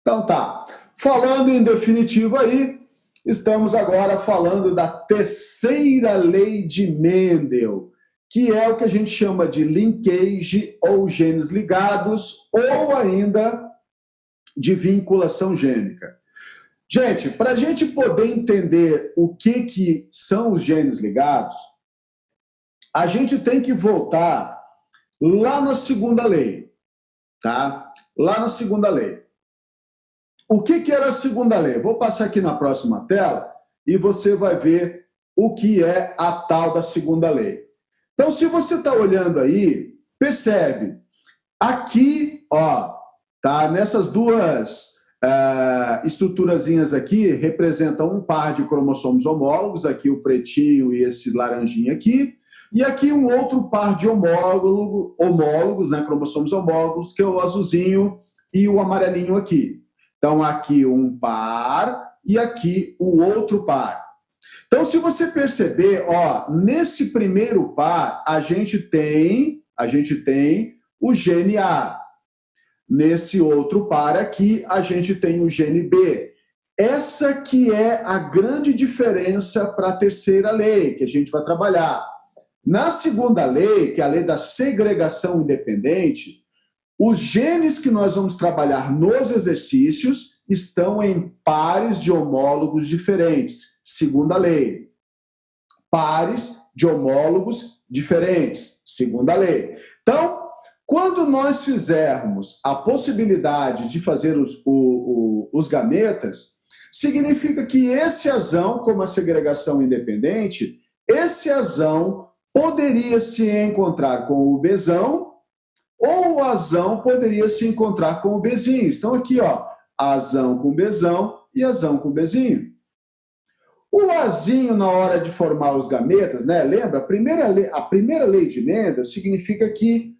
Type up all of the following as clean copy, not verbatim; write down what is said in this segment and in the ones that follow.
Então tá. Falando em definitivo aí, estamos agora falando da terceira lei de Mendel, que é o que a gente chama de linkage ou genes ligados, ou ainda de vinculação gênica. Gente, para a gente poder entender o que são os genes ligados, a gente tem que voltar lá na segunda lei, tá? Lá na segunda lei. O que era a segunda lei? Vou passar aqui na próxima tela e você vai ver o que é a tal da segunda lei. Então, se você está olhando aí, percebe, aqui, ó, tá? Nessas duas estruturazinhas aqui, representam um par de cromossomos homólogos, aqui o pretinho e esse laranjinha aqui, e aqui um outro par de homólogos, né, cromossomos homólogos, que é o azulzinho e o amarelinho aqui. Então, aqui um par e aqui o outro par. Então, se você perceber, ó, nesse primeiro par, a gente tem o gene A. Nesse outro par aqui, a gente tem o gene B. Essa que é a grande diferença para a terceira lei, que a gente vai trabalhar. Na segunda lei, que é a lei da segregação independente, os genes que nós vamos trabalhar nos exercícios estão em pares de homólogos diferentes. Segunda lei. Pares de homólogos diferentes. Segunda lei. Então, quando nós fizermos a possibilidade de fazer os gametas, significa que esse azão, como a segregação independente, esse azão poderia se encontrar com o Bzão, ou o azão poderia se encontrar com o Bzinho. Então aqui, ó, azão com Bzão e azão com Bzinho. O azinho, na hora de formar os gametas, né? Lembra? A primeira lei de Mendel significa que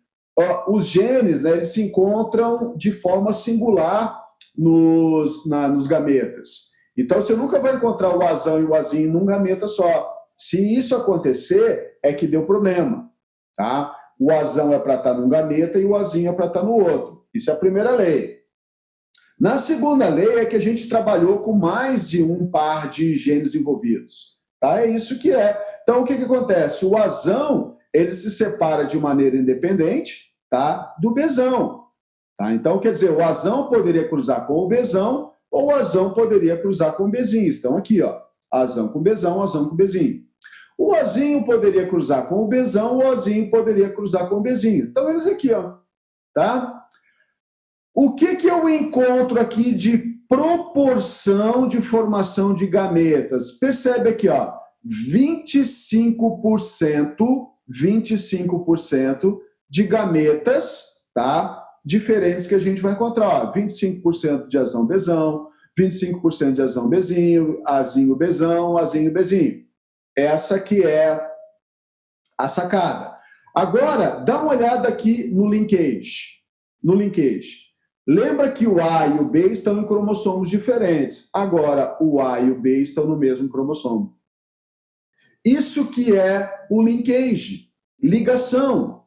os genes, né, eles se encontram de forma singular nos gametas. Então, você nunca vai encontrar o azão e o azinho num gameta só. Se isso acontecer, é que deu problema, tá? O azão é para estar num gameta e o azinho é para estar no outro. Isso é a primeira lei. Na segunda lei é que a gente trabalhou com mais de um par de genes envolvidos. Tá? É isso que é. Então, o que acontece? O azão, ele se separa de maneira independente, tá, do Bzão. Tá? Então, quer dizer, o azão poderia cruzar com o Bzão ou o azão poderia cruzar com o Bzinho. Então, aqui, ó, azão com Bzão, azão com Bzinho. O azinho poderia cruzar com o Bzão, o azinho poderia cruzar com o Bzinho. Então, eles aqui, ó, tá? O que eu encontro aqui de proporção de formação de gametas? Percebe aqui, ó, 25% de gametas, tá? Diferentes que a gente vai encontrar, ó, 25% de azão Bzão, 25% de azão Bzinho, azinho Bzão, azinho Bzinho. Essa que é a sacada. Agora, dá uma olhada aqui no linkage. No linkage. Lembra que o A e o B estão em cromossomos diferentes. Agora, o A e o B estão no mesmo cromossomo. Isso que é o linkage, ligação.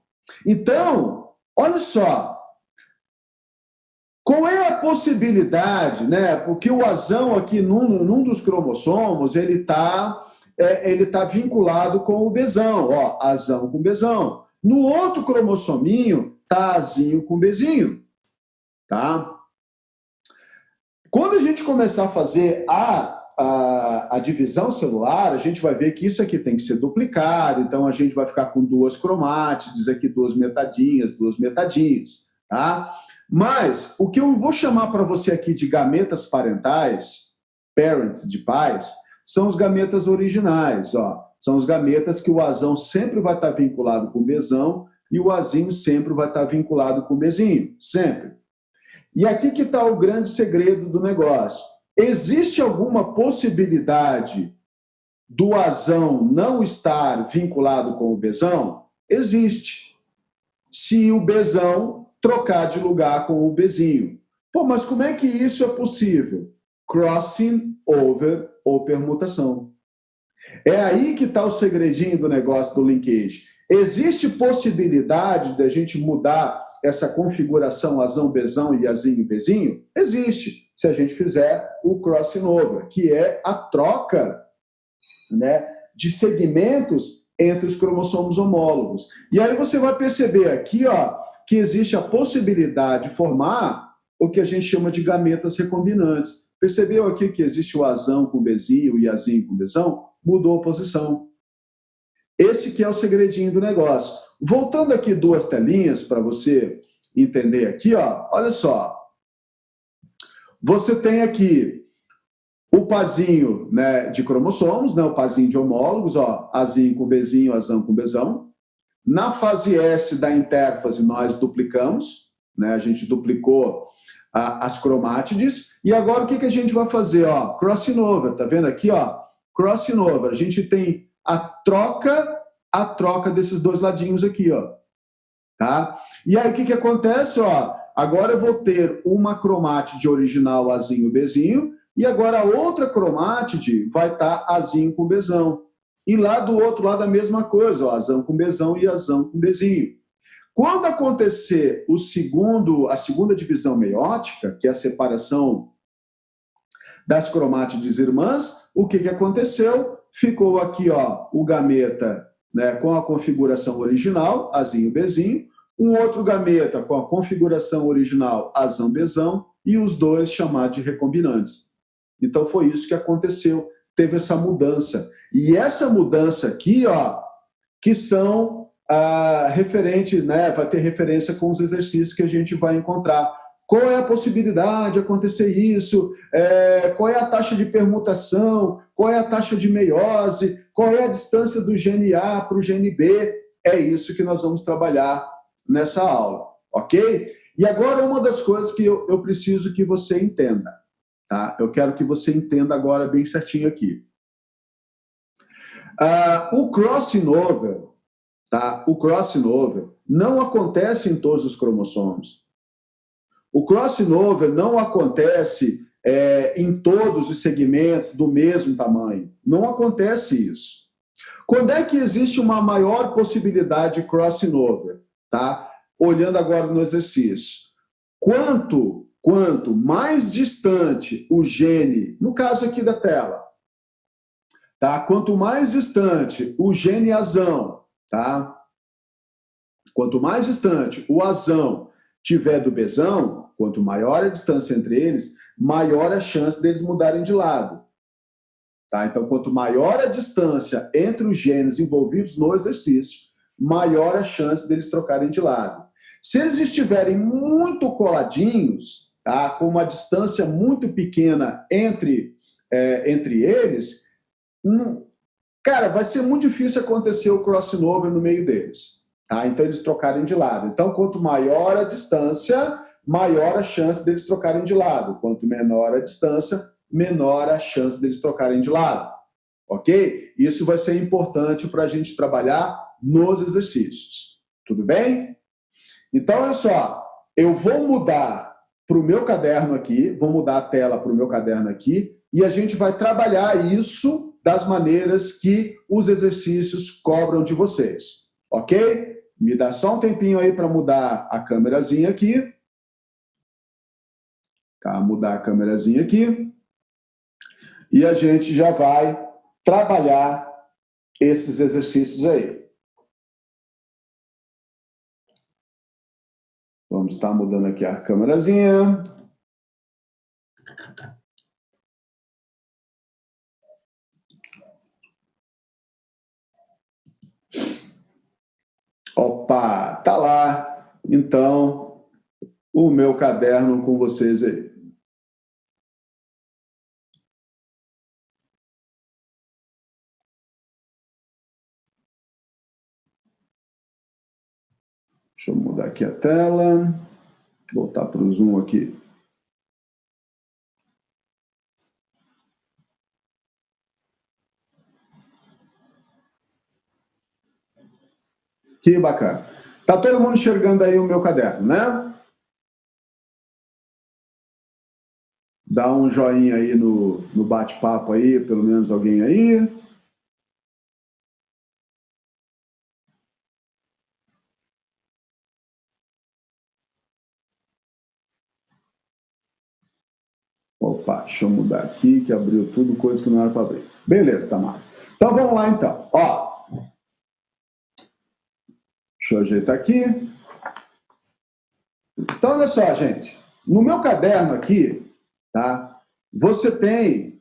Então, olha só. Qual é a possibilidade, né? Porque o azão aqui, num dos cromossomos, ele tá vinculado com o Bzão. Ó, azão com Bzão. No outro cromossominho, tá azinho com Bzinho. Tá? Quando a gente começar a fazer a divisão celular, a gente vai ver que isso aqui tem que ser duplicado, então a gente vai ficar com duas cromátides, aqui duas metadinhas, tá? Mas o que eu vou chamar para você aqui de gametas parentais, parents de pais, são os gametas originais, ó. São os gametas que o azão sempre vai estar vinculado com o Bzão e o azinho sempre vai estar vinculado com o Bzinho, sempre. E aqui que está o grande segredo do negócio. Existe alguma possibilidade do azão não estar vinculado com o Bzão? Existe. Se o Bzão trocar de lugar com o Bzinho. Pô, mas como é que isso é possível? Crossing over ou permutação. É aí que está o segredinho do negócio do linkage. Existe possibilidade de a gente mudar essa configuração azão, bezão, iazinho, bezinho? Existe, se a gente fizer o crossing over, que é a troca, né, de segmentos entre os cromossomos homólogos. E aí você vai perceber aqui, ó, que existe a possibilidade de formar o que a gente chama de gametas recombinantes. Percebeu aqui que existe o azão com bezinho, o iazinho com bezão? Mudou a posição. Esse que é o segredinho do negócio. Voltando aqui 2 telinhas para você entender aqui, ó, olha só. Você tem aqui o parzinho, né, de cromossomos, né, o parzinho de homólogos, ó, azinho com bezinho, azão com bezão. Na fase S da intérfase, nós duplicamos, né, a gente duplicou as cromátides, e agora o que a gente vai fazer? Ó, crossing over, tá vendo aqui? Ó, crossing over, a gente tem a troca desses 2 ladinhos aqui, ó, tá? E aí o que acontece? Ó, agora eu vou ter uma cromátide original azinho, bezinho, e agora a outra cromátide vai estar azinho com bezão. E lá do outro lado a mesma coisa, ó, azão com bezão e azão com bezinho. Quando acontecer a segunda divisão meiótica, que é a separação das cromátides irmãs, o que aconteceu? Ficou aqui, ó, o gameta, né, com a configuração original, azinho, bezinho, um outro gameta com a configuração original, azão, bezão, e os 2 chamados de recombinantes. Então foi isso que aconteceu, teve essa mudança. E essa mudança aqui, ó, que são referentes, né, vai ter referência com os exercícios que a gente vai encontrar. Qual é a possibilidade de acontecer isso? Qual é a taxa de permutação? Qual é a taxa de meiose? Qual é a distância do gene A para o gene B? É isso que nós vamos trabalhar nessa aula, ok? E agora uma das coisas que eu preciso que você entenda, tá? Eu quero que você entenda agora bem certinho aqui. O crossing over, tá? O crossing over não acontece em todos os cromossomos. O crossing over não acontece em todos os segmentos do mesmo tamanho. Não acontece isso. Quando é que existe uma maior possibilidade de crossing over? Tá? Olhando agora no exercício. Quanto mais distante o gene, no caso aqui da tela, tá? Quanto mais distante o gene azão, tá? Quanto mais distante o azão tiver do bezão, quanto maior a distância entre eles, maior a chance deles mudarem de lado. Tá? Então, quanto maior a distância entre os genes envolvidos no exercício, maior a chance deles trocarem de lado. Se eles estiverem muito coladinhos, tá? Com uma distância muito pequena entre eles, cara, vai ser muito difícil acontecer o crossing over no meio deles. Tá? Então, eles trocarem de lado. Então, quanto maior a distância, maior a chance deles trocarem de lado. Quanto menor a distância, menor a chance deles trocarem de lado. Ok? Isso vai ser importante para a gente trabalhar nos exercícios. Tudo bem? Então, olha só. Eu vou mudar para o meu caderno aqui, vou mudar a tela para o meu caderno aqui, e a gente vai trabalhar isso das maneiras que os exercícios cobram de vocês. Ok? Me dá só um tempinho aí para mudar a câmerazinha aqui. Tá? Mudar a câmerazinha aqui. E a gente já vai trabalhar esses exercícios aí. Vamos estar mudando aqui a câmerazinha. Opa, tá lá. Então, o meu caderno com vocês aí. Deixa eu mudar aqui a tela. Voltar para o Zoom aqui. Que bacana. Tá todo mundo enxergando aí o meu caderno, né? Dá um joinha aí no bate-papo aí, pelo menos alguém aí. Opa, deixa eu mudar aqui, que abriu tudo, coisa que não era para abrir. Beleza, Tamara. Então, vamos lá, então. Ó, deixa eu ajeitar aqui. Então, olha só, gente. No meu caderno aqui, tá? Você tem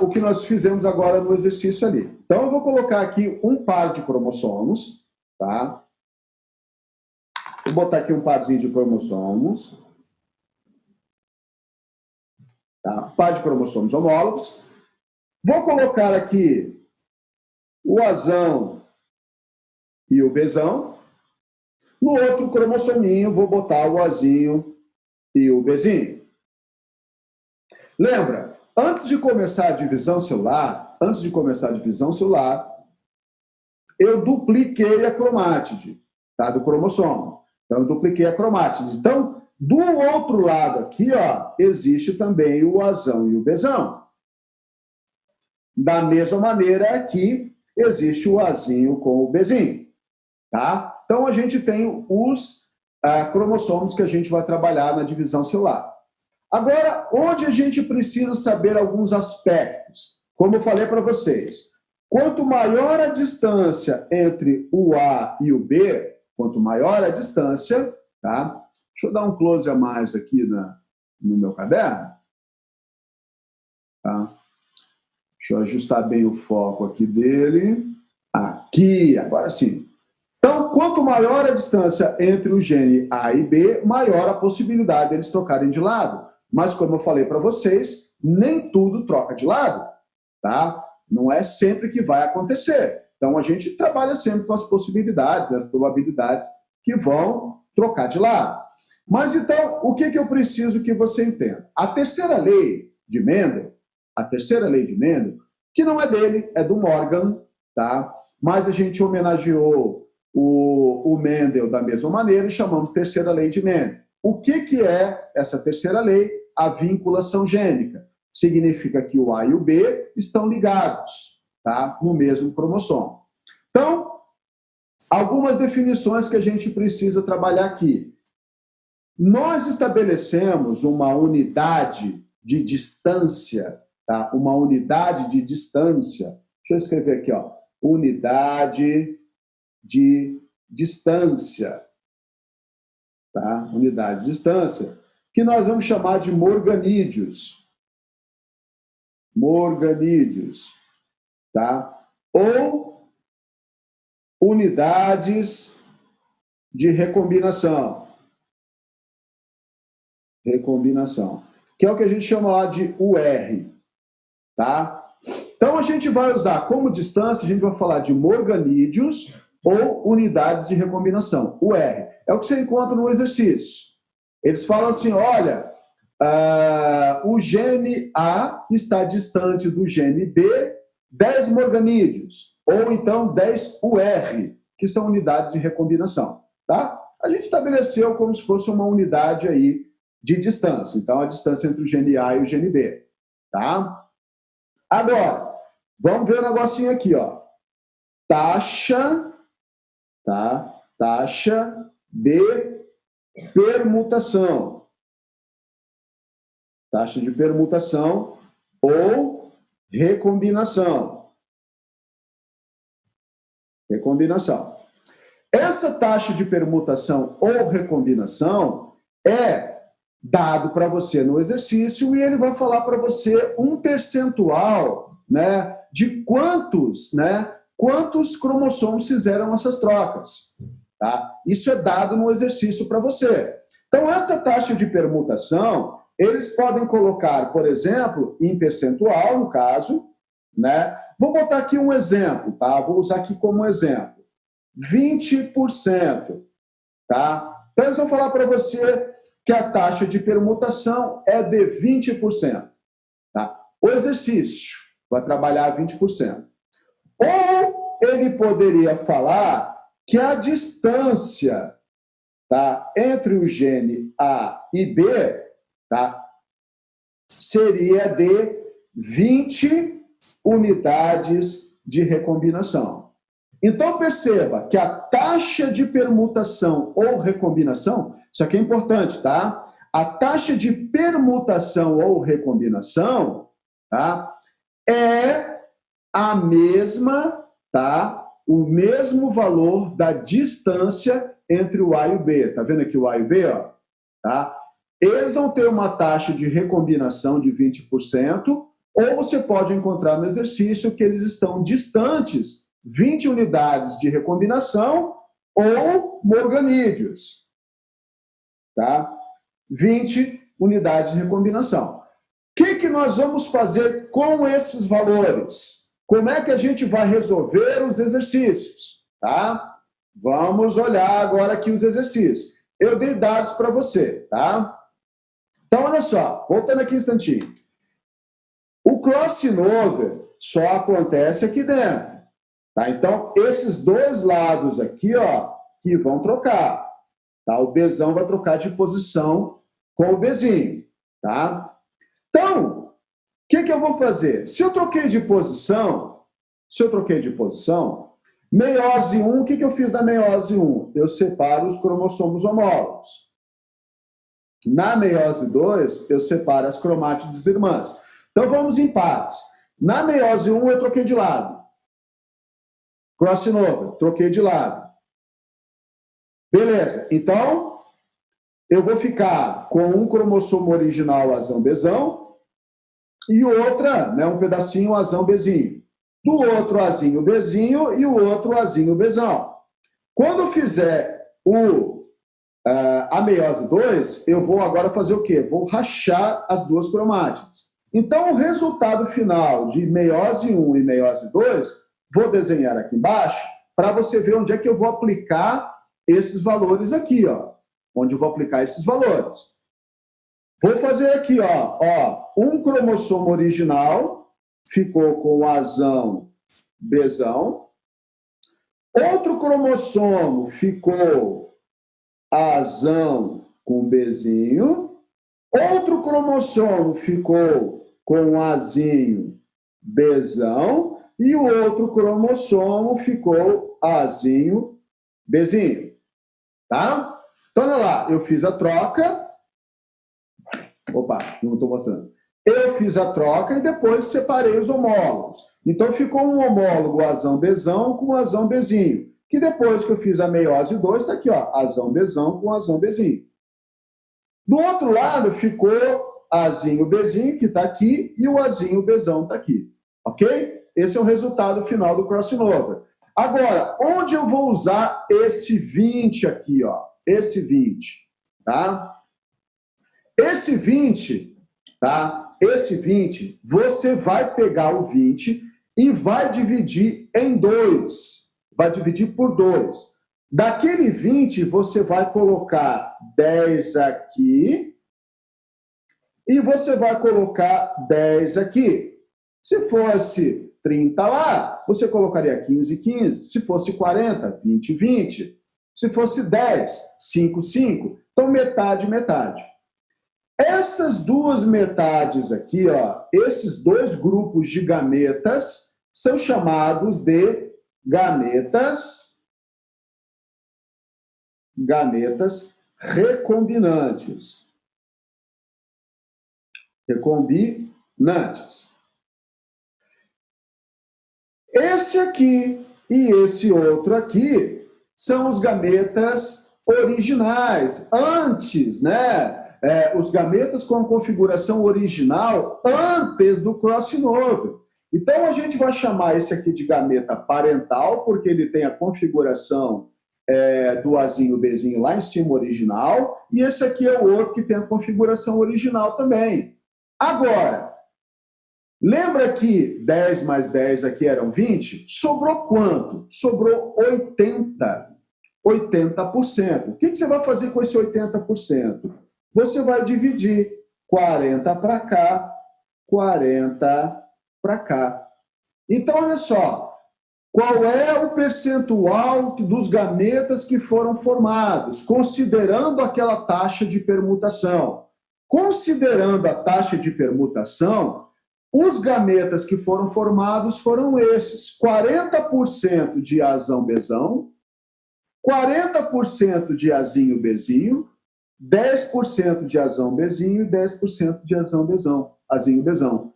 o que nós fizemos agora no exercício ali. Então, eu vou colocar aqui um par de cromossomos, tá? Vou botar aqui um parzinho de cromossomos. Tá? Par de cromossomos homólogos. Vou colocar aqui o Azão e o Bzão. No outro cromossominho, vou botar o Azinho e o Bzinho. Lembra, antes de começar a divisão celular, eu dupliquei a cromátide, tá, do cromossomo. Então, eu dupliquei a cromátide. Então, do outro lado aqui, ó, existe também o Azão e o Bzão. Da mesma maneira, aqui existe o Azinho com o Bzinho. Tá? Então, a gente tem os cromossomos que a gente vai trabalhar na divisão celular. Agora, onde a gente precisa saber alguns aspectos? Como eu falei para vocês, quanto maior a distância entre o A e o B, quanto maior a distância, tá? Deixa eu dar um close a mais aqui no meu caderno. Tá? Deixa eu ajustar bem o foco aqui dele. Aqui, agora sim. Então, quanto maior a distância entre o gene A e B, maior a possibilidade deles trocarem de lado. Mas, como eu falei para vocês, nem tudo troca de lado, tá? Não é sempre que vai acontecer. Então, a gente trabalha sempre com as possibilidades, as probabilidades que vão trocar de lado. Mas, então, o que eu preciso que você entenda? A terceira lei de Mendel, que não é dele, é do Morgan, tá? Mas a gente homenageou o Mendel da mesma maneira e chamamos terceira lei de Mendel. O que é essa terceira lei? A vinculação gênica. Significa que o A e o B estão ligados, tá? No mesmo cromossomo. Então, algumas definições que a gente precisa trabalhar aqui. Nós estabelecemos uma unidade de distância, tá? Uma unidade de distância. Deixa eu escrever aqui, ó. Unidade de distância. Tá? Unidade de distância, que nós vamos chamar de morganídeos. Morganídeos. Tá? Ou unidades de recombinação. Recombinação. Que é o que a gente chama lá de UR. Tá? Então, a gente vai usar como distância, a gente vai falar de morganídeos ou unidades de recombinação. UR. É o que você encontra no exercício. Eles falam assim, olha, o gene A está distante do gene B 10 morganídeos, ou então 10 UR, que são unidades de recombinação. Tá? A gente estabeleceu como se fosse uma unidade aí de distância. Então, a distância entre o gene A e o gene B. Tá? Agora, vamos ver um negocinho aqui, ó. Taxa, tá? Taxa de permutação. Taxa de permutação ou recombinação. Recombinação. Essa taxa de permutação ou recombinação é dado para você no exercício e ele vai falar para você um percentual, né, de quantos cromossomos fizeram essas trocas. Tá? Isso é dado no exercício para você. Então, essa taxa de permutação, eles podem colocar, por exemplo, em percentual, no caso, né? Vou botar aqui um exemplo, tá? Vou usar aqui como exemplo. 20%, tá? Então, eles vão falar para você que a taxa de permutação é de 20%. Tá? O exercício vai trabalhar 20%. Ou ele poderia falar que a distância, tá, entre o gene A e B, tá, seria de 20 unidades de recombinação. Então, perceba que a taxa de permutação ou recombinação, isso aqui é importante, tá? A taxa de permutação ou recombinação, tá? É a mesma, tá? O mesmo valor da distância entre o A e o B. Tá vendo aqui o A e o B, ó? Tá? Eles vão ter uma taxa de recombinação de 20%, ou você pode encontrar no exercício que eles estão distantes 20 unidades de recombinação ou morganídeos. Tá? 20 unidades de recombinação. O que nós vamos fazer com esses valores? Como é que a gente vai resolver os exercícios? Tá? Vamos olhar agora aqui os exercícios. Eu dei dados para você, tá? Então, olha só, voltando aqui um instantinho. O crossover só acontece aqui dentro. Tá? Então, esses dois lados aqui, ó, que vão trocar. Tá? O Bzão vai trocar de posição com o Bzinho. Tá? Então, o que eu vou fazer? Se eu troquei de posição, meiose 1, o que eu fiz na meiose 1? Eu separo os cromossomos homólogos. Na meiose 2, eu separo as cromátides irmãs. Então, vamos em partes. Na meiose 1, eu troquei de lado. Crossover, troquei de lado. Beleza. Então, eu vou ficar com um cromossomo original azão Bzão e outra, né, um pedacinho azão Bzinho. Do outro azinho Bzinho e o outro azinho Bzão. Quando eu fizer a meiose 2, eu vou agora fazer o quê? Vou rachar as duas cromátides. Então, o resultado final de meiose 1 e meiose 2, vou desenhar aqui embaixo para você ver onde é que eu vou aplicar esses valores aqui, ó. Onde eu vou aplicar esses valores. Vou fazer aqui, ó, um cromossomo original ficou com o azão Bzão. Outro cromossomo ficou azão com Bzinho. Outro cromossomo ficou com azinho Bzão. E o outro cromossomo ficou azinho Bzinho. Tá? Então, olha lá, eu fiz a troca. Opa, não estou mostrando. Eu fiz a troca e depois separei os homólogos. Então, ficou um homólogo azão Bzão com azão Bzinho. Que depois que eu fiz a meiose 2, está aqui, ó, azão Bzão com azão Bzinho. Do outro lado, ficou azinho Bzinho, que está aqui, e o azinho Bzão está aqui. Ok? Esse é o resultado final do crossover. Agora, onde eu vou usar esse 20 aqui, ó? Esse 20, tá? Esse 20, tá? Esse 20, você vai pegar o 20 e vai dividir em 2. Vai dividir por 2. Daquele 20, você vai colocar 10 aqui e você vai colocar 10 aqui. Se fosse 30 lá, você colocaria 15, 15. Se fosse 40, 20, 20. Se fosse 10, 5, 5. Então, metade, metade. Essas duas metades aqui, ó, esses dois grupos de gametas são chamados de gametas recombinantes. Recombinantes. Esse aqui e esse outro aqui são os gametas originais, antes, né? Os gametas com a configuração original antes do crossover. Então, a gente vai chamar esse aqui de gameta parental, porque ele tem a configuração do azinho Bzinho lá em cima original, e esse aqui é o outro que tem a configuração original também. Agora, lembra que 10 mais 10 aqui eram 20? Sobrou quanto? Sobrou 80%. 80%. O que você vai fazer com esse 80%? Você vai dividir 40 para cá, 40 para cá. Então, olha só. Qual é o percentual dos gametas que foram formados, considerando aquela taxa de permutação? Considerando a taxa de permutação, Os gametas que foram formados foram esses: 40% de Azão Bezão, 40% de Azinho Bezinho, 10% de Azão Bezinho e 10% de Azão Bezão, Azinho Bezão.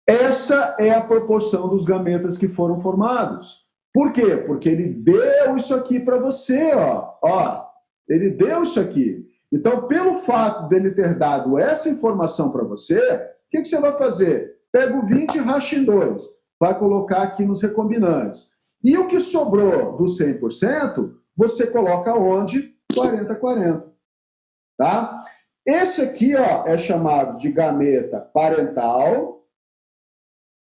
Essa é a proporção dos gametas que foram formados. Por quê? Porque ele deu isso aqui para você, ó. Ele deu isso aqui. Então, pelo fato dele ter dado essa informação para você, o que você vai fazer? Pega o 20 e racha em 2. Vai colocar aqui nos recombinantes. E o que sobrou do 100%, você coloca onde? 40-40. Tá? Esse aqui, ó, é chamado de gameta parental,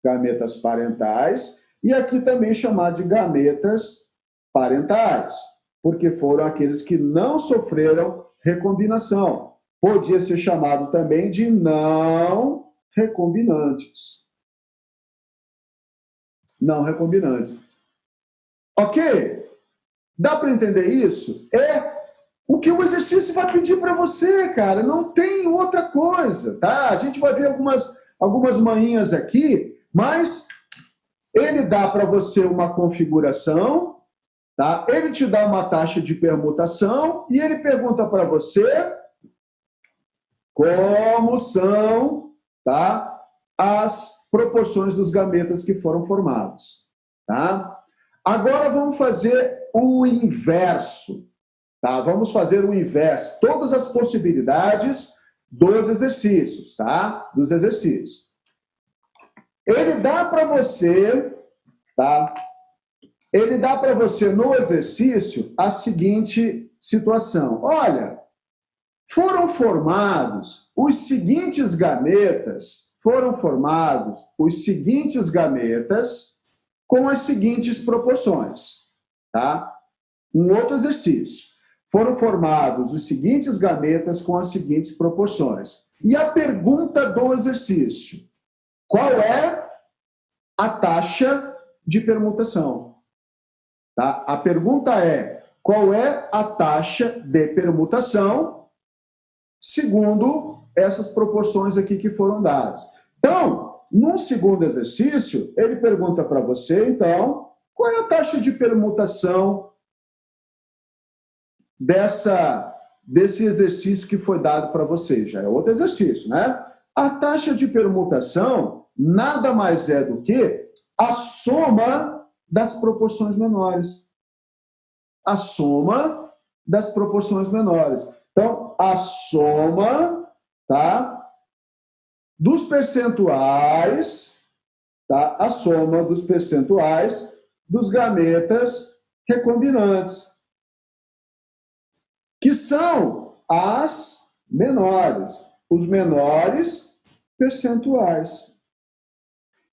gametas parentais, e aqui também chamado de gametas parentais, porque foram aqueles que não sofreram recombinação. Podia ser chamado também de não recombinantes. Não recombinantes. Ok? Dá para entender isso? É o que o exercício vai pedir para você, cara. Não tem outra coisa, tá? A gente vai ver algumas manhinhas aqui, mas ele dá para você uma configuração, tá? Ele te dá uma taxa de permutação e ele pergunta para você como são, tá, as proporções dos gametas que foram formados, tá? Agora vamos fazer o inverso, tá? Vamos fazer o inverso, todas as possibilidades dos exercícios, tá? Dos exercícios. Ele dá para você, tá? Ele dá para você no exercício a seguinte situação. Olha, foram formados os seguintes gametas com as seguintes proporções, tá? Um outro exercício. Foram formados os seguintes gametas com as seguintes proporções. E a pergunta do exercício: qual é a taxa de permutação? Tá? A pergunta é: qual é a taxa de permutação segundo essas proporções aqui que foram dadas? Então, num segundo exercício, ele pergunta para você, então, qual é a taxa de permutação desse exercício que foi dado para você? Já é outro exercício, né? A taxa de permutação nada mais é do que a soma das proporções menores. A soma das proporções menores. Então, a soma, tá, dos percentuais, tá, a soma dos percentuais dos gametas recombinantes, que são as menores, os menores percentuais.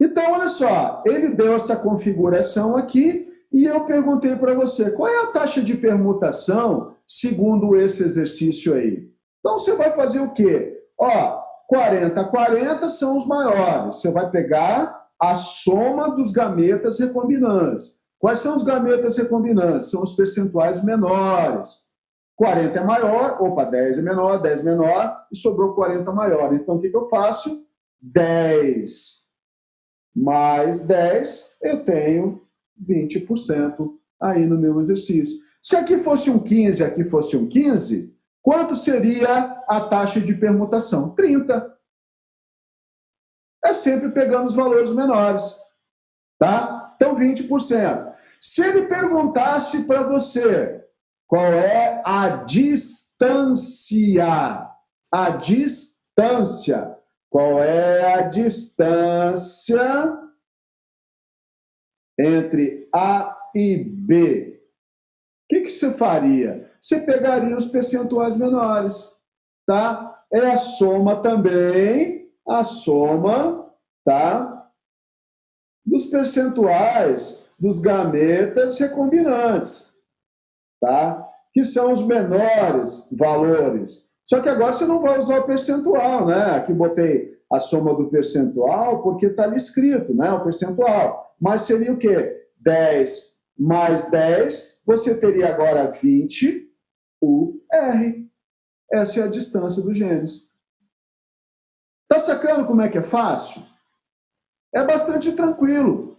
Então, olha só, ele deu essa configuração aqui e eu perguntei para você, qual é a taxa de permutação segundo esse exercício aí? Então, você vai fazer o quê? Ó, 40-40 são os maiores. Você vai pegar a soma dos gametas recombinantes. Quais são os gametas recombinantes? São os percentuais menores. 40 é maior, 10 é menor, 10 menor, e sobrou 40 maior. Então, o que eu faço? 10 mais 10, eu tenho 20% aí no meu exercício. Se aqui fosse um 15 e aqui fosse um 15, quanto seria a taxa de permutação? 30. É sempre pegando os valores menores, tá? Então, 20%. Se ele perguntasse para você qual é a distância, qual é a distância entre A e B? O que você faria? Você pegaria os percentuais menores, tá? É a soma também, tá, dos percentuais dos gametas recombinantes, tá? Que são os menores valores. Só que agora você não vai usar o percentual, né? Aqui botei a soma do percentual porque está ali escrito, né? O percentual. Mas seria o quê? 10 mais 10, você teria agora 20 UR. Essa é a distância dos genes. Tá sacando como é que é fácil? É bastante tranquilo.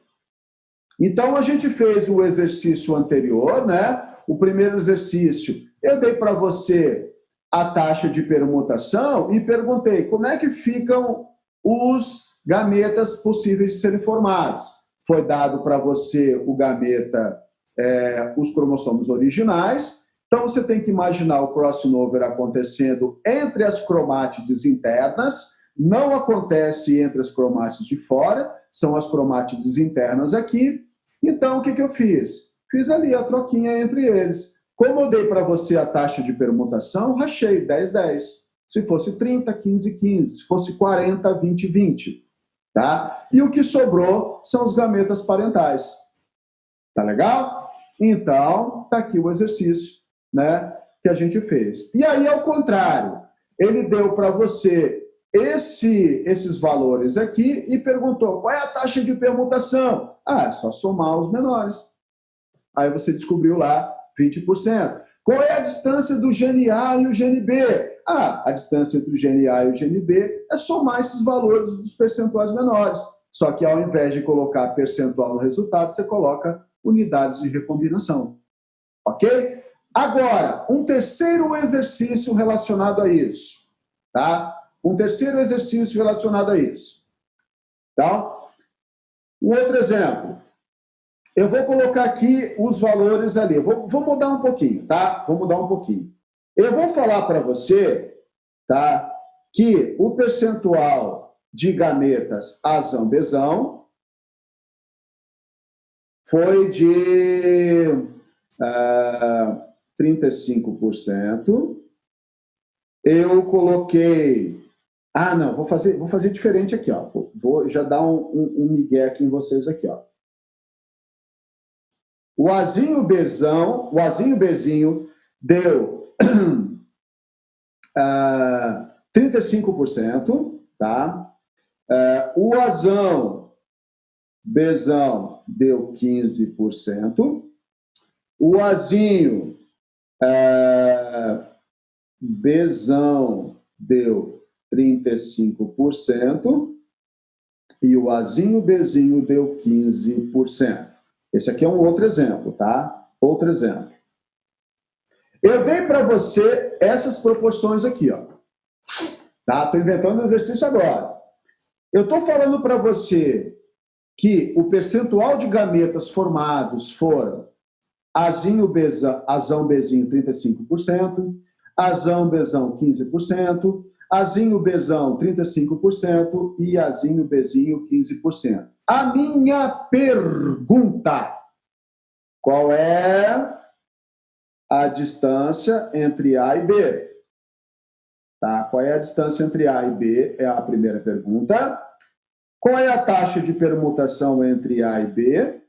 Então, a gente fez o exercício anterior, né? O primeiro exercício, eu dei para você a taxa de permutação e perguntei como é que ficam os gametas possíveis de serem formados. Foi dado para você o gameta, os cromossomos originais. Então, você tem que imaginar o crossover acontecendo entre as cromátides internas, não acontece entre as cromátides de fora, são as cromátides internas aqui. Então, o que eu fiz? Fiz ali a troquinha entre eles. Como eu dei para você a taxa de permutação, rachei 10, 10. Se fosse 30, 15, 15. Se fosse 40, 20, 20. Tá? E o que sobrou são os gametas parentais. Tá legal? Então, tá aqui o exercício, né, que a gente fez. E aí, ao contrário, ele deu para você esses valores aqui e perguntou qual é a taxa de permutação. Ah, é só somar os menores. Aí você descobriu lá 20%. Qual é a distância do gene A e o gene B? Ah, a distância entre o gene A e o gene B é somar esses valores dos percentuais menores. Só que ao invés de colocar percentual no resultado, você coloca unidades de recombinação. Ok? Agora, um terceiro exercício relacionado a isso. Tá? Um terceiro exercício relacionado a isso. Então, um outro exemplo. Eu vou colocar aqui os valores ali. Eu vou mudar um pouquinho, tá? Vou mudar um pouquinho. Eu vou falar para você, tá, que o percentual de gametas azão-bezão foi de 35%. Eu coloquei... Ah, não, vou fazer diferente aqui, ó. Vou já dar um migué aqui em vocês aqui, ó. O azinho bezinho deu 35%, tá? O azão bezão deu 15%. O azinho bezão deu 35%. E o azinho bezinho deu 15%. Esse aqui é um outro exemplo, tá? Outro exemplo. Eu dei para você essas proporções aqui, ó. Tá? Estou inventando um exercício agora. Eu estou falando para você que o percentual de gametas formados foram azão bezinho 35%, azão bezão 15%, azinho bezão 35% e azinho bezinho 15%. A minha pergunta: qual é a distância entre A e B? Tá? Qual é a distância entre A e B? É a primeira pergunta. Qual é a taxa de permutação entre A e B?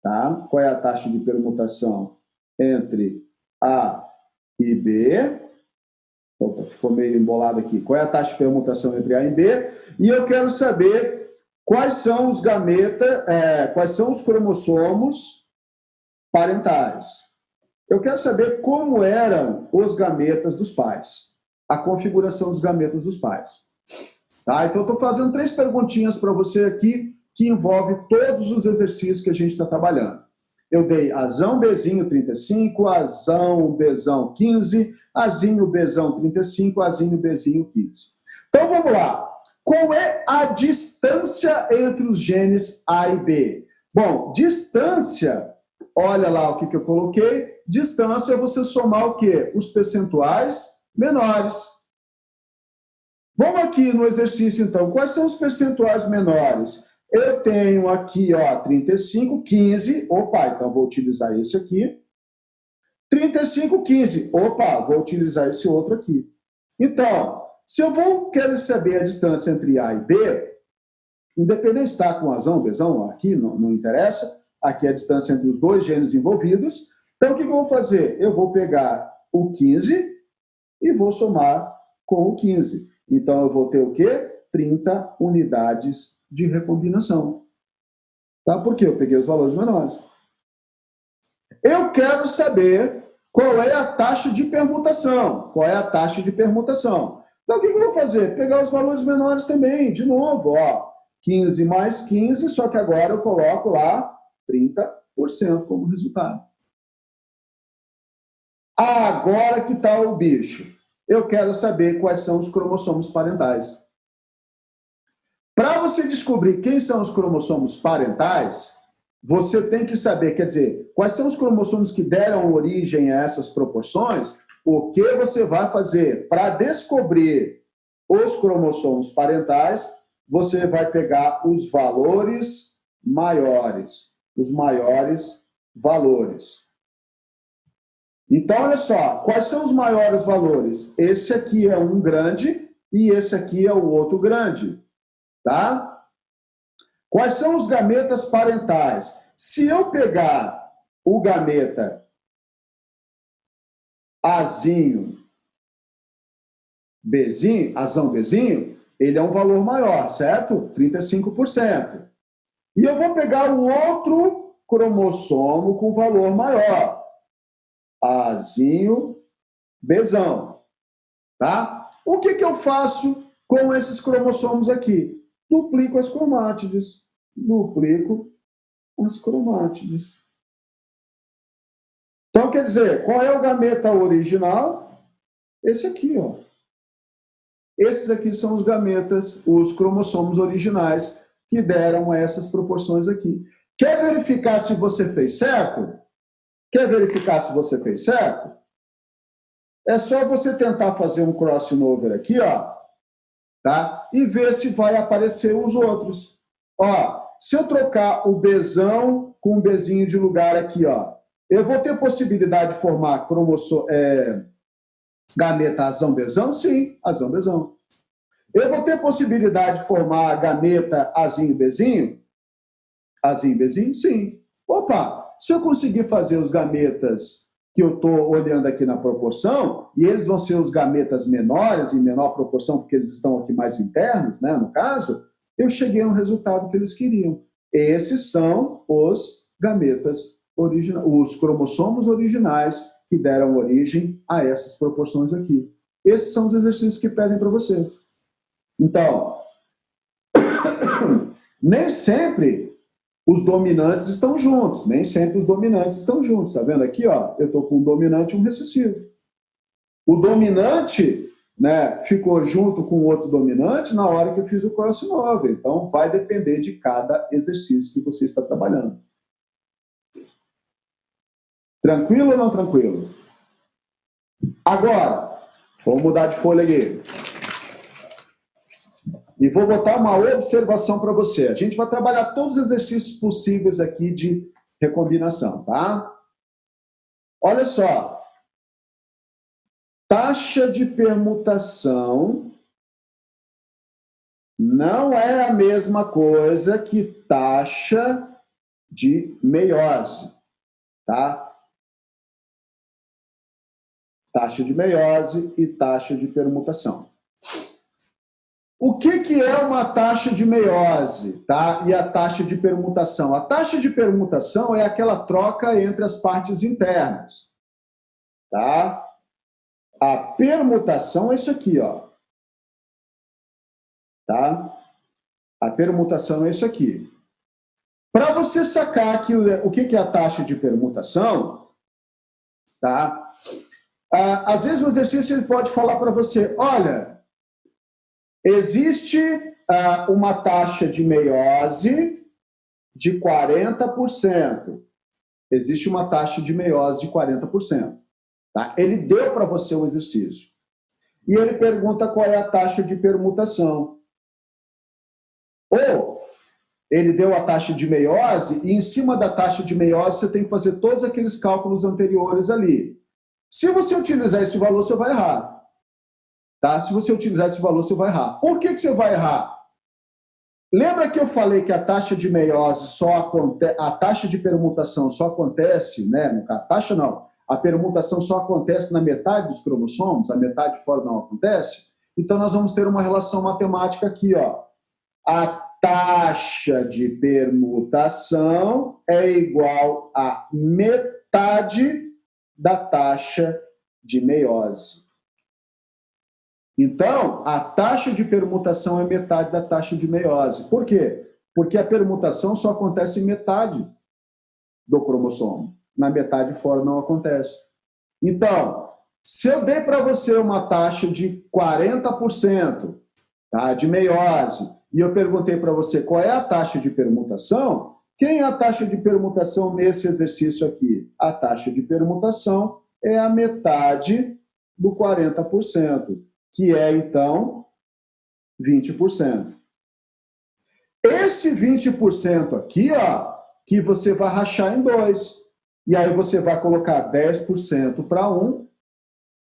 Tá? Qual é a taxa de permutação entre A e B? Opa, ficou meio embolado aqui. Qual é a taxa de permutação entre A e B? E eu quero saber quais são os gametas, quais são os cromossomos parentais. Eu quero saber como eram os gametas dos pais, a configuração dos gametas dos pais. Tá? Então, eu estou fazendo 3 perguntinhas para você aqui que envolve todos os exercícios que a gente está trabalhando. Eu dei azão bezinho 35, azão bezão 15, azinho bezão 35, azinho bezinho 15. Então, vamos lá. Qual é a distância entre os genes A e B? Bom, distância, olha lá o que eu coloquei. Distância é você somar o quê? Os percentuais menores. Vamos aqui no exercício, então. Quais são os percentuais menores? Eu tenho aqui, ó, 35, 15. Opa, então vou utilizar esse aqui. 35, 15. Opa, vou utilizar esse outro aqui. Então, se eu quero saber a distância entre A e B, independente de estar com azão, bezão, aqui não interessa. Aqui é a distância entre os 2 genes envolvidos. Então, o que eu vou fazer? Eu vou pegar o 15 e vou somar com o 15. Então, eu vou ter o quê? 30 unidades de recombinação. Tá? Porque eu peguei os valores menores. Eu quero saber qual é a taxa de permutação. Qual é a taxa de permutação? Então, o que eu vou fazer? Pegar os valores menores também, de novo, ó. 15 mais 15, só que agora eu coloco lá 30% como resultado. Agora que está o bicho. Eu quero saber quais são os cromossomos parentais. Para você descobrir quem são os cromossomos parentais, você tem que saber, quer dizer, quais são os cromossomos que deram origem a essas proporções, o que você vai fazer para descobrir os cromossomos parentais, você vai pegar os valores maiores, os maiores valores. Então, olha só, quais são os maiores valores? Esse aqui é um grande e esse aqui é o outro grande, tá? Quais são os gametas parentais? Se eu pegar o gameta Azinho, Bzinho, Azão Bzinho, ele é um valor maior, certo? 35%. E eu vou pegar o outro cromossomo com valor maior, Azinho, Bzão, tá? O que eu faço com esses cromossomos aqui? Duplico as cromátides. Duplico as cromátides. Então, quer dizer, qual é o gameta original? Esse aqui, ó. Esses aqui são os gametas, os cromossomos originais que deram essas proporções aqui. Quer verificar se você fez certo? Quer verificar se você fez certo? É só você tentar fazer um crossover aqui, ó, tá? E ver se vai aparecer os outros. Ó, se eu trocar o Bzão com o Bzinho de lugar aqui, ó, eu vou ter possibilidade de formar gameta Azão Bzão? Sim, Azão Bzão. Eu vou ter possibilidade de formar gameta Azinho Bzinho? Azinho Bzinho? Sim. Opa, se eu conseguir fazer os gametas que eu estou olhando aqui na proporção, e eles vão ser os gametas menores, em menor proporção, porque eles estão aqui mais internos, né, no caso, eu cheguei no resultado que eles queriam. Esses são os gametas originais, os cromossomos originais que deram origem a essas proporções aqui. Esses são os exercícios que pedem para vocês. Então, nem sempre os dominantes estão juntos, nem sempre os dominantes estão juntos. Está vendo aqui? Ó, eu estou com um dominante e um recessivo. O dominante, né, ficou junto com o outro dominante na hora que eu fiz o crossover. Então, vai depender de cada exercício que você está trabalhando. Tranquilo ou não tranquilo? Agora, vamos mudar de folha aqui. E vou botar uma observação para você. A gente vai trabalhar todos os exercícios possíveis aqui de recombinação, tá? Olha só. Taxa de permutação não é a mesma coisa que taxa de meiose, tá? Taxa de meiose e taxa de permutação. O que é uma taxa de meiose, tá? E a taxa de permutação? A taxa de permutação é aquela troca entre as partes internas, tá? A permutação é isso aqui, ó. Tá? A permutação é isso aqui. Para você sacar aqui o que é a taxa de permutação, tá? Às vezes o exercício ele pode falar para você, olha, existe uma taxa de meiose de 40%. Existe uma taxa de meiose de 40%. Tá? Ele deu para você o exercício. E ele pergunta qual é a taxa de permutação. Ou ele deu a taxa de meiose e em cima da taxa de meiose você tem que fazer todos aqueles cálculos anteriores ali. Se você utilizar esse valor, você vai errar. Tá? Se você utilizar esse valor, você vai errar. Por que você vai errar? Lembra que eu falei que a taxa de meiose só acontece, a taxa de permutação só acontece, né? A taxa não, a permutação só acontece na metade dos cromossomos, a metade de fora não acontece? Então nós vamos ter uma relação matemática aqui, ó. A taxa de permutação é igual a metade da taxa de meiose. Então, a taxa de permutação é metade da taxa de meiose. Por quê? Porque a permutação só acontece em metade do cromossomo. Na metade fora não acontece. Então, se eu dei para você uma taxa de 40%, tá, de meiose, e eu perguntei para você qual é a taxa de permutação, quem é a taxa de permutação nesse exercício aqui? A taxa de permutação é a metade do 40%, que é, então, 20%. Esse 20% aqui, ó, que você vai rachar em dois. E aí você vai colocar 10% para um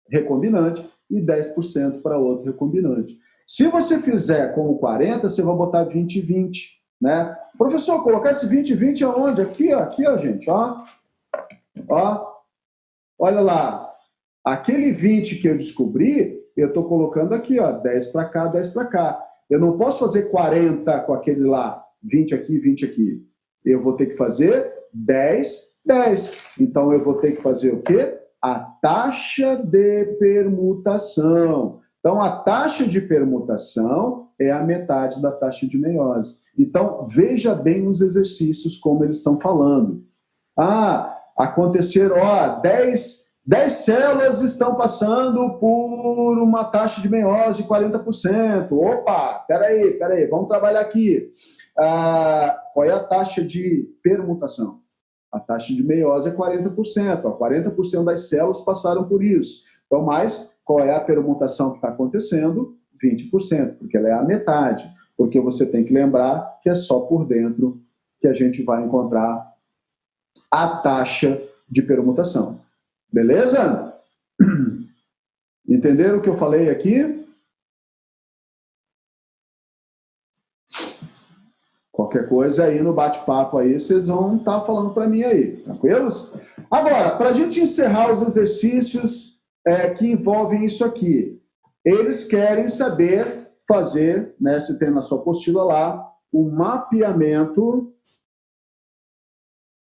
recombinante e 10% para outro recombinante. Se você fizer com o 40, você vai botar 20 e 20, né? Professor, colocar esse 20 e 20 aonde? Aqui, ó, gente, ó. Ó. Olha lá. Aquele 20 que eu descobri, eu estou colocando aqui, ó, 10 para cá, 10 para cá. Eu não posso fazer 40 com aquele lá, 20 aqui, 20 aqui. Eu vou ter que fazer 10, 10. Então, eu vou ter que fazer o quê? A taxa de permutação. Então, a taxa de permutação é a metade da taxa de meiose. Então, veja bem os exercícios como eles estão falando. Ah, aconteceram, ó, 10 células estão passando por uma taxa de meiose de 40%. Opa, peraí, vamos trabalhar aqui. Qual é a taxa de permutação? A taxa de meiose é 40%. Ó, 40% das células passaram por isso. Então, mas qual é a permutação que está acontecendo? 20%, porque ela é a metade. Porque você tem que lembrar que é só por dentro que a gente vai encontrar a taxa de permutação. Beleza? Entenderam o que eu falei aqui? Qualquer coisa aí no bate-papo aí, vocês vão estar falando para mim aí, tranquilos? Agora, para a gente encerrar os exercícios que envolvem isso aqui, eles querem saber fazer, né, se tem na sua apostila lá, o mapeamento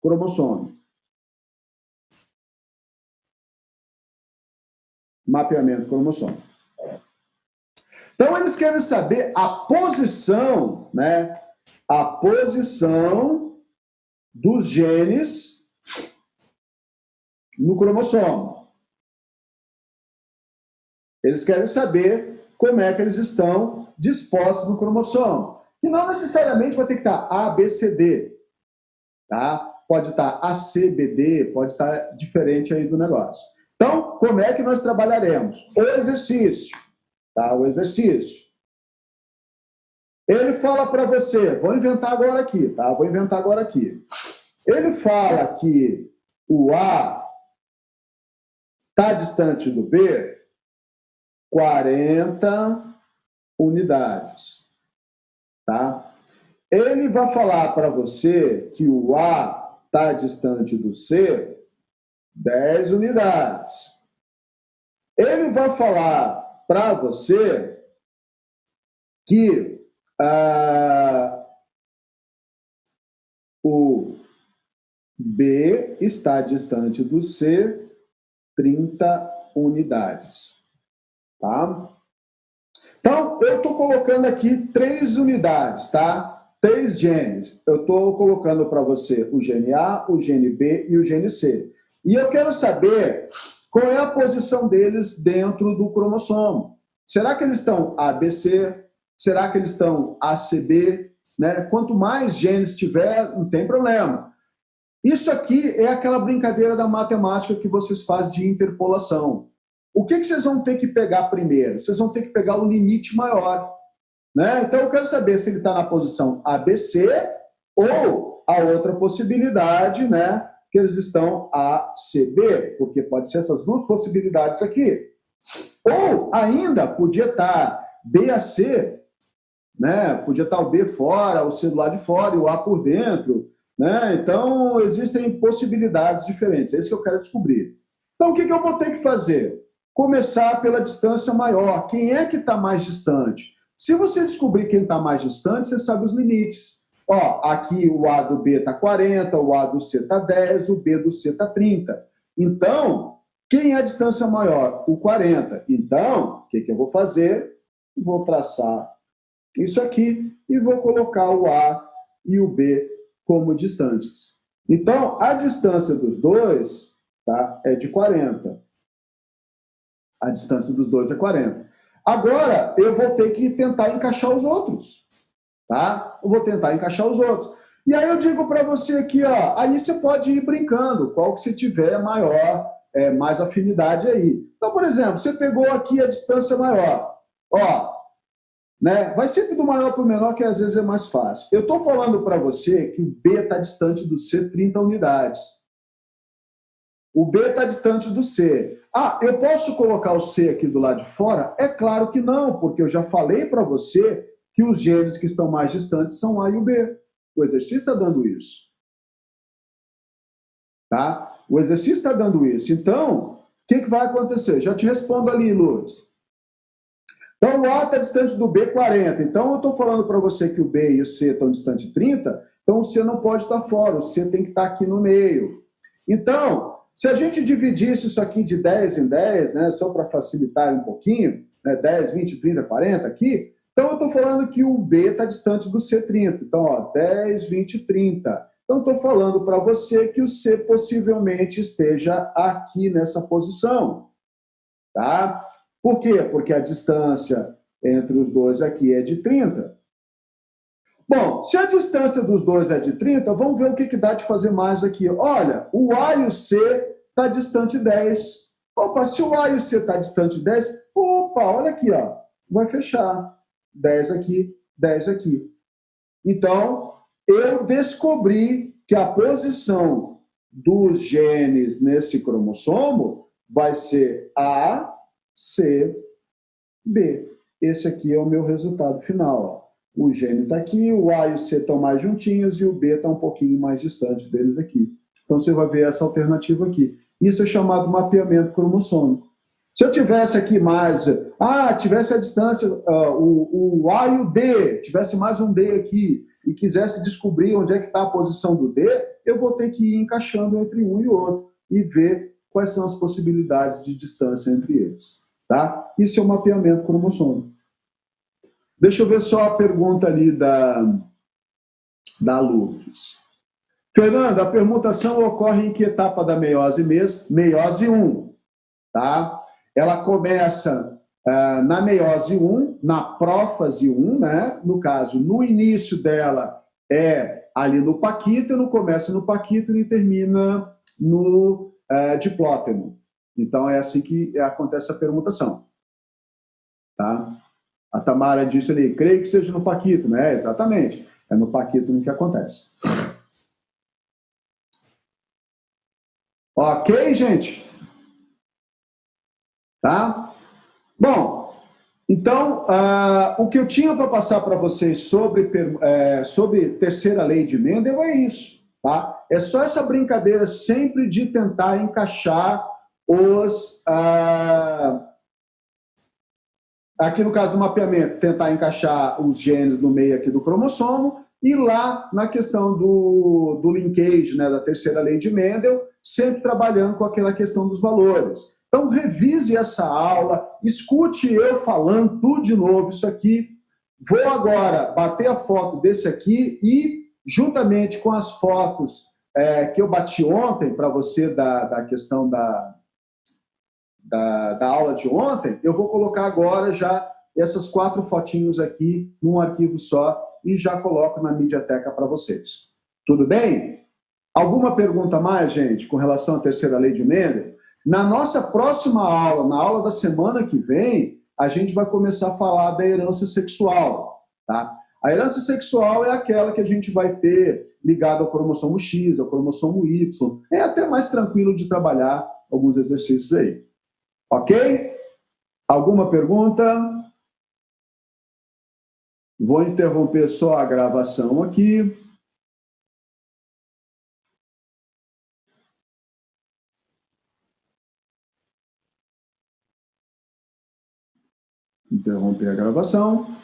cromossômico. Mapeamento cromossômico. Então, eles querem saber a posição, né? A posição dos genes no cromossomo. Eles querem saber como é que eles estão dispostos no cromossomo. E não necessariamente vai ter que estar A, B, C, D. Tá? Pode estar A, C, B, D, pode estar diferente aí do negócio. Então, como é que nós trabalharemos? O exercício. Tá? O exercício. Ele fala para você, vou inventar agora aqui, tá? Vou inventar agora aqui. Ele fala que o A está distante do B 40 unidades, tá? Ele vai falar para você que o A está distante do C 10 unidades. Ele vai falar para você que o B está distante do C 30 unidades. Tá? Então, eu estou colocando aqui 3 unidades, tá? 3 genes. Eu estou colocando para você o gene A, o gene B e o gene C. E eu quero saber qual é a posição deles dentro do cromossomo. Será que eles estão ABC? Será que eles estão ACB? Né? Quanto mais genes tiver, não tem problema. Isso aqui é aquela brincadeira da matemática que vocês fazem de interpolação. O que vocês vão ter que pegar primeiro? Vocês vão ter que pegar o limite maior. Né? Então, eu quero saber se ele está na posição ABC ou a outra possibilidade, né, que eles estão ACB, porque pode ser essas duas possibilidades aqui. Ou ainda podia estar BAC, né? Podia estar o B fora, o C do lado de fora e o A por dentro. Né? Então, existem possibilidades diferentes. É isso que eu quero descobrir. Então, o que eu vou ter que fazer? Começar pela distância maior. Quem é que está mais distante? Se você descobrir quem está mais distante, você sabe os limites. Ó, aqui o A do B está 40, o A do C está 10, o B do C está 30. Então, Quem é a distância maior? O 40. Então, o que eu vou fazer? Vou traçar isso aqui e vou colocar o A e o B como distantes. Então, a distância dos dois, tá, é de 40. A distância dos dois é 40. Agora, eu vou ter que tentar encaixar os outros. Tá? Eu vou tentar encaixar os outros. E aí eu digo para você aqui, ó, aí você pode ir brincando, qual que você tiver maior, mais afinidade aí. Então, por exemplo, você pegou aqui a distância maior. Ó, né? Vai sempre do maior para o menor, que às vezes é mais fácil. Eu estou falando para você que o B está distante do C 30 unidades. O B está distante do C. Ah, eu posso colocar o C aqui do lado de fora? É claro que não, porque eu já falei para você que os gêmeos que estão mais distantes são o A e o B. O exercício está dando isso. Tá? O exercício está dando isso. Então, o que vai acontecer? Já te respondo ali, Lourdes. Então, o A está distante do B 40. Então, eu estou falando para você que o B e o C estão distantes 30, então o C não pode estar fora, o C tem que estar aqui no meio. Então, se a gente dividisse isso aqui de 10 em 10, né, só para facilitar um pouquinho, né, 10, 20, 30, 40 aqui, então eu estou falando que o B está distante do C 30. Então, ó, 10, 20, 30. Então, estou falando para você que o C possivelmente esteja aqui nessa posição. Tá? Por quê? Porque a distância entre os dois aqui é de 30. Bom, se a distância dos dois é de 30, vamos ver o que dá de fazer mais aqui. Olha, o A e o C está distante 10. Opa, se o A e o C está distante 10, opa, olha aqui, ó, vai fechar. 10 aqui, 10 aqui. Então, eu descobri que a posição dos genes nesse cromossomo vai ser A, C, B. Esse aqui é o meu resultado final. Ó. O gene está aqui, o A e o C estão mais juntinhos e o B está um pouquinho mais distante deles aqui. Então, você vai ver essa alternativa aqui. Isso é chamado mapeamento cromossômico. Se eu tivesse aqui mais... tivesse a distância, o A e o D, tivesse mais um D aqui, e quisesse descobrir onde é que está a posição do D, eu vou ter que ir encaixando entre um e outro e ver quais são as possibilidades de distância entre eles. Tá? Isso é o mapeamento cromossômico. Deixa eu ver só a pergunta ali da Lourdes. Fernanda, a permutação ocorre em que etapa da meiose mesmo? Meiose 1. Tá? Ela começa na meiose 1, na prófase 1, né? No caso, no início dela é ali no paquítono, começa no paquítono e termina no diplóteno. Então, é assim que acontece a permutação. Tá? A Tamara disse ali, creio que seja no paquítono. É, exatamente. É no paquítono que acontece. Ok, gente? Tá? Bom, então, o que eu tinha para passar para vocês sobre terceira lei de Mendel é isso. Tá? É só essa brincadeira sempre de tentar encaixar aqui no caso do mapeamento, tentar encaixar os genes no meio aqui do cromossomo, e lá na questão do linkage, né, da terceira lei de Mendel, sempre trabalhando com aquela questão dos valores. Então, revise essa aula, escute eu falando tudo de novo isso aqui. Vou agora bater a foto desse aqui e, juntamente com as fotos que eu bati ontem para você da questão da aula de ontem, eu vou colocar agora já essas 4 fotinhos aqui num arquivo só e já coloco na Mediateca para vocês. Tudo bem? Alguma pergunta mais, gente, com relação à terceira lei de Mendel? Na nossa próxima aula, na aula da semana que vem, a gente vai começar a falar da herança sexual, tá? A herança sexual é aquela que a gente vai ter ligada ao cromossomo X, ao cromossomo Y. É até mais tranquilo de trabalhar alguns exercícios aí. Ok? Alguma pergunta? Vou interromper só a gravação aqui. Interromper a gravação,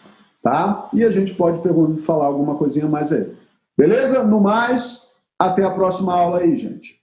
tá? E a gente pode falar alguma coisinha mais aí. Beleza? No mais, até a próxima aula aí, gente.